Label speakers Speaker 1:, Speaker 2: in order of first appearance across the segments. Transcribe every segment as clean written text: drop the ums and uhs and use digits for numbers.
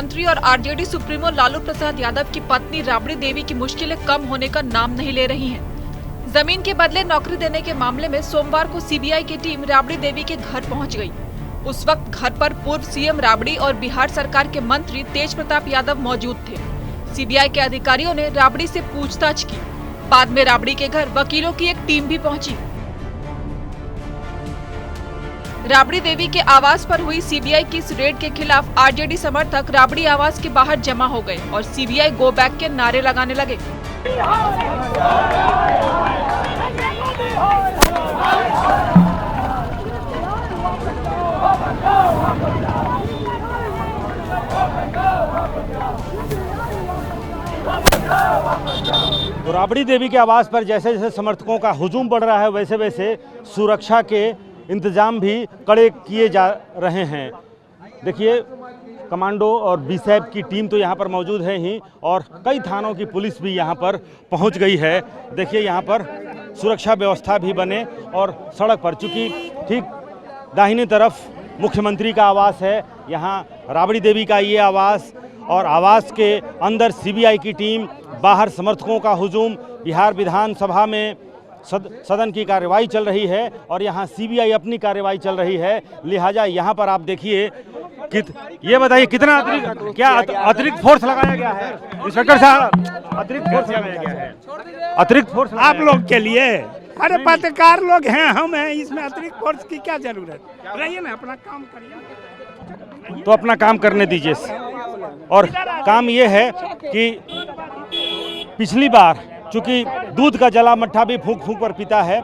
Speaker 1: मुख्यमंत्री और RJD supremo Lalu Prasad Yadav की पत्नी राबड़ी देवी की मुश्किलें कम होने का नाम नहीं ले रही हैं। जमीन के बदले नौकरी देने के मामले में सोमवार को सीबीआई की टीम राबड़ी देवी के घर पहुंच गई। उस वक्त घर पर पूर्व सीएम राबड़ी और बिहार सरकार के मंत्री तेज प्रताप यादव मौजूद थे। सीबीआई के अधिकारियों ने राबड़ी से पूछताछ की। बाद में राबड़ी के घर वकीलों की एक टीम भी पहुंची। राबड़ी देवी के आवास पर हुई सीबीआई की इस रेड के खिलाफ आरजेडी समर्थक राबड़ी आवास के बाहर जमा हो गए और सीबीआई गो बैक के नारे लगाने लगे।
Speaker 2: तो राबड़ी देवी के आवास पर जैसे जैसे समर्थकों का हुजूम बढ़ रहा है, वैसे वैसे सुरक्षा के इंतजाम भी कड़े किए जा रहे हैं। देखिए, कमांडो और बीएसएफ की टीम तो यहाँ पर मौजूद है ही और कई थानों की पुलिस भी यहाँ पर पहुँच गई है। देखिए, यहाँ पर सुरक्षा व्यवस्था भी बने और सड़क पर, चूँकि ठीक दाहिनी तरफ मुख्यमंत्री का आवास है, यहाँ राबड़ी देवी का ये आवास और आवास के अंदर सीबीआई की टीम, बाहर समर्थकों का हुजूम। बिहार विधानसभा में सदन की कार्यवाही चल रही है और यहाँ सीबीआई अपनी कार्यवाही चल रही है। लिहाजा यहाँ पर आप देखिए ये बताइए कितना अतिरिक्त फोर्स लगाया गया है? इंस्पेक्टर साहब, अतिरिक्त फोर्स लगाया गया है? अतिरिक्त फोर्स
Speaker 3: आप लोग के लिए? अरे पत्रकार लोग हैं, हम हैं, इसमें अतिरिक्त फोर्स की क्या जरूरत? रहिए ना, अपना काम करिए।
Speaker 2: तो अपना काम करने दीजिए। और काम ये है कि पिछली बार चूँकि दूध का जला मट्ठा भी फूंक फूंक पर पीता है,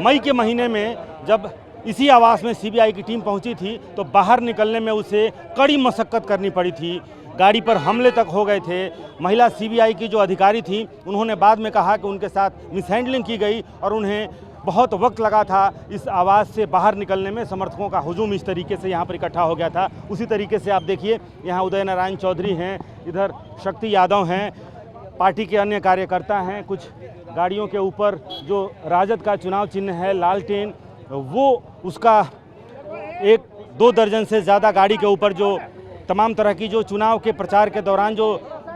Speaker 2: मई के महीने में जब इसी आवास में सीबीआई की टीम पहुंची थी तो बाहर निकलने में उसे कड़ी मशक्कत करनी पड़ी थी। गाड़ी पर हमले तक हो गए थे। महिला सीबीआई की जो अधिकारी थी, उन्होंने बाद में कहा कि उनके साथ मिसहैंडलिंग की गई और उन्हें बहुत वक्त लगा था इस आवास से बाहर निकलने में। समर्थकों का हुजूम इस तरीके से यहाँ पर इकट्ठा हो गया था। उसी तरीके से आप देखिए, यहाँ उदय नारायण चौधरी हैं, इधर शक्ति यादव हैं, पार्टी के अन्य कार्यकर्ता हैं। कुछ गाड़ियों के ऊपर जो राजद का चुनाव चिन्ह है लालटेन, वो उसका 1-2 दर्जन से ज़्यादा गाड़ी के ऊपर जो तमाम तरह की जो चुनाव के प्रचार के दौरान जो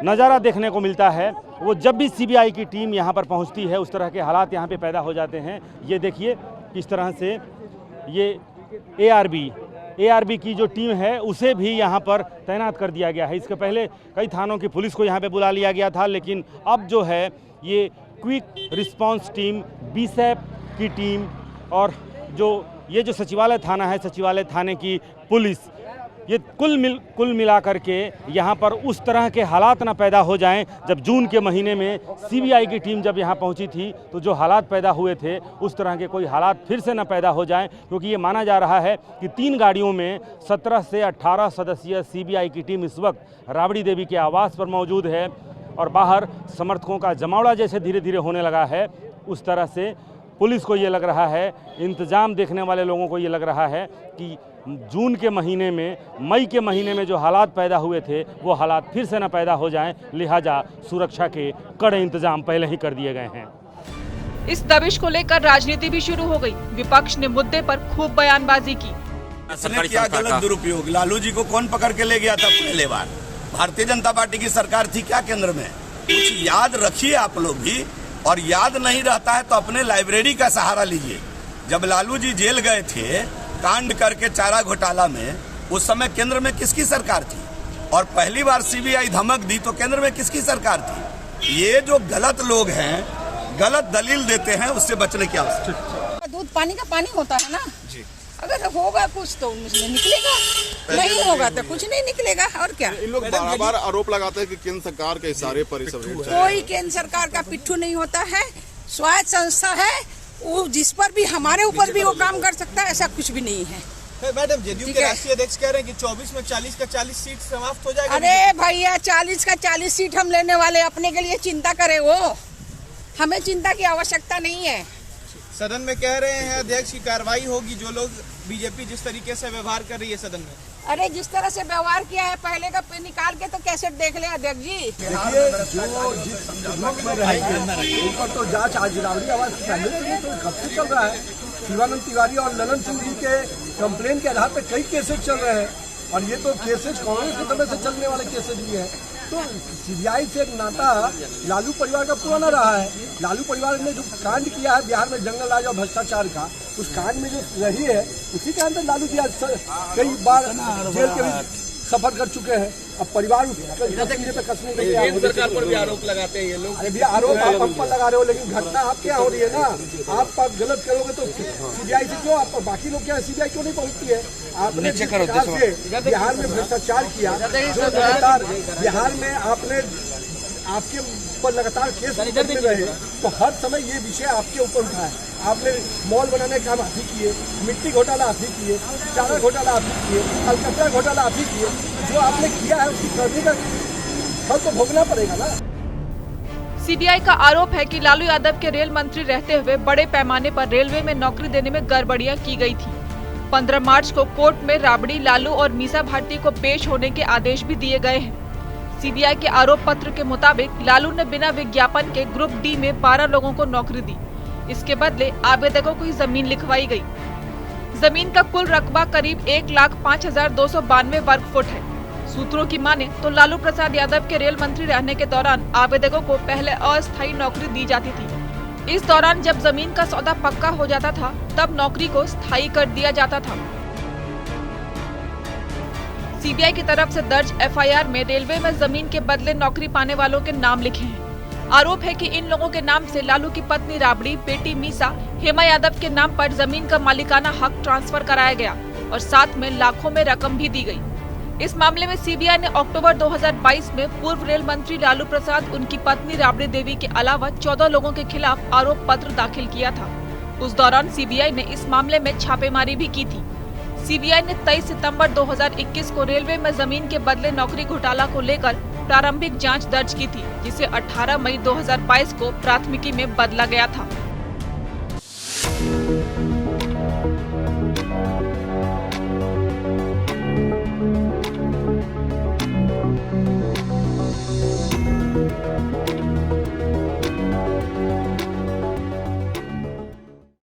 Speaker 2: नज़ारा देखने को मिलता है, वो जब भी सीबीआई की टीम यहाँ पर पहुँचती है उस तरह के हालात यहाँ पे पैदा हो जाते हैं। ये देखिए किस तरह से ये एआरबी की जो टीम है उसे भी यहाँ पर तैनात कर दिया गया है। इसके पहले कई थानों की पुलिस को यहाँ पे बुला लिया गया था, लेकिन अब जो है ये क्विक रिस्पांस टीम, बीएसएफ की टीम और ये जो सचिवालय थाना है, सचिवालय थाने की पुलिस, ये कुल मिला करके यहाँ पर उस तरह के हालात ना पैदा हो जाएं। जब जून के महीने में सीबीआई की टीम जब यहाँ पहुँची थी तो जो हालात पैदा हुए थे उस तरह के कोई हालात फिर से ना पैदा हो जाएं, क्योंकि ये माना जा रहा है कि 3 गाड़ियों में 17 से 18 सदस्यीय सीबीआई की टीम इस वक्त राबड़ी देवी के आवास पर मौजूद है और बाहर समर्थकों का जमावड़ा जैसे धीरे धीरे होने लगा है, उस तरह से पुलिस को ये लग रहा है, इंतज़ाम देखने वाले लोगों को ये लग रहा है कि जून के महीने में, मई के महीने में जो हालात पैदा हुए थे वो हालात फिर से न पैदा हो जाएं। लिहाजा सुरक्षा के कड़े इंतजाम पहले ही कर दिए गए हैं।
Speaker 1: इस दबिश को लेकर राजनीति भी शुरू हो गई। विपक्ष ने मुद्दे पर खूब बयानबाजी की।
Speaker 4: इसने क्या गलत दुरुपयोग? लालू जी को कौन पकड़ के ले गया था पहले बार? भारतीय जनता पार्टी की सरकार थी क्या केंद्र में? कुछ याद रखिए आप लोग भी, और याद नहीं रहता है तो अपने लाइब्रेरी का सहारा लीजिए। जब लालू जी जेल गए थे कांड करके चारा घोटाला में, उस समय केंद्र में किसकी सरकार थी? और पहली बार सीबीआई धमक दी तो केंद्र में किसकी सरकार थी? ये जो गलत लोग हैं, गलत दलील देते हैं, उससे बचने की आवश्यकता।
Speaker 5: दूध पानी का पानी होता है ना जी। अगर होगा कुछ तो उसमें निकलेगा, नहीं होगा तो कुछ नहीं निकलेगा। और क्या
Speaker 6: इन लोग बार-बार आरोप लगाते हैं कि केंद्र सरकार के इशारे पर ही सब
Speaker 5: कोई केंद्र सरकार का पिट्ठू नहीं होता है। स्वायत्त संस्था है, वो जिस पर भी, हमारे ऊपर भी वो काम कर सकता है, ऐसा कुछ भी नहीं है।
Speaker 7: मैडम, जेडीयू के राष्ट्रीय अध्यक्ष कह रहे हैं कि 24 में 40 का 40 सीट समाप्त हो जाएगा।
Speaker 5: अरे भैया, 40 का 40 सीट हम लेने वाले, अपने के लिए चिंता करे वो, हमें चिंता की आवश्यकता नहीं है।
Speaker 7: सदन में कह रहे हैं अध्यक्ष की कार्रवाई होगी जो लोग बीजेपी जिस तरीके से व्यवहार कर रही है सदन में।
Speaker 5: अरे जिस तरह से व्यवहार किया है, पहले का निकाल के तो कैसेट देख ले अध्यक्ष जी।
Speaker 8: देखिए, जो जिस लोग में रहेंगे ऊपर तो जांच आज राबड़ी आवास पहले से तो कब से चल रहा है। शिवानंद तिवारी और ललन सिंह जी के कंप्लेन के आधार पर कई केसेस चल रहे हैं। और ये तो केसेज कांग्रेस के समय से चलने वाले केसेज भी हैं। तो सीबीआई से एक नाता लालू परिवार का पुराना रहा है। लालू परिवार ने जो कांड किया है बिहार में जंगल राज और भ्रष्टाचार का, उस कांड में जो रही है उसी के अंदर लालू जी आज कई बार जेल के भी सफर कर चुके हैं। अब परिवार पे कसने के लिए
Speaker 7: सरकार पर भी आरोप लगाते हैं ये लोग।
Speaker 8: अरे भैया आरोप आप हम पर लगा रहे हो, लेकिन घटना आपके यहाँ हो रही है ना। आप गलत करोगे तो सीबीआई से क्यों, आप बाकी लोग क्या सीबीआई क्यों नहीं पहुंचती है? आपने जिस प्रकार से बिहार में भ्रष्टाचार किया, जो लगातार बिहार में आपने आपके ऊपर लगातार केस में रहे, तो हर समय ये विषय आपके ऊपर उठा है। आपने मॉल बनाने का काम आप ही किए, मिट्टी घोटाला आप ही किए, चारा घोटाला आप ही किए, अलकतरा घोटाला आप ही किए। जो आपने किया है उसकी करने का फल तो भोगना पड़ेगा ना।
Speaker 1: सीबीआई का आरोप है कि लालू यादव के रेल मंत्री रहते हुए बड़े पैमाने पर रेलवे में नौकरी देने में गड़बड़ियां की गई थी। 15 मार्च को कोर्ट में राबड़ी, लालू और मीसा भारती को पेश होने के आदेश भी दिए गए हैं। सीबीआई के आरोप पत्र के मुताबिक लालू ने बिना विज्ञापन के ग्रुप डी में 12 लोगों को नौकरी दी। इसके बदले आवेदकों को ही जमीन लिखवाई गई। जमीन का कुल रकबा करीब 1,05,292 वर्ग फुट है। सूत्रों की माने तो लालू प्रसाद यादव के रेल मंत्री रहने के दौरान आवेदकों को पहले अस्थायी नौकरी दी जाती थी। इस दौरान जब जमीन का सौदा पक्का हो जाता था तब नौकरी को स्थायी कर दिया जाता था। सीबीआई की तरफ से दर्ज एफआईआर में रेलवे में जमीन के बदले नौकरी पाने वालों के नाम लिखे हैं। आरोप है कि इन लोगों के नाम से लालू की पत्नी राबड़ी, बेटी मीसा, हेमा यादव के नाम पर जमीन का मालिकाना हक ट्रांसफर कराया गया और साथ में लाखों में रकम भी दी गई। इस मामले में सीबीआई ने अक्टूबर 2022 में पूर्व रेल मंत्री लालू प्रसाद, उनकी पत्नी राबड़ी देवी के अलावा 14 लोगों के खिलाफ आरोप पत्र दाखिल किया था। उस दौरान सीबीआई ने इस मामले में छापेमारी भी की थी। सीबीआई ने 23 सितंबर 2021 को रेलवे में जमीन के बदले नौकरी घोटाला को लेकर प्रारंभिक जांच दर्ज की थी, जिसे 18 मई 2022 को प्राथमिकी में बदला गया था।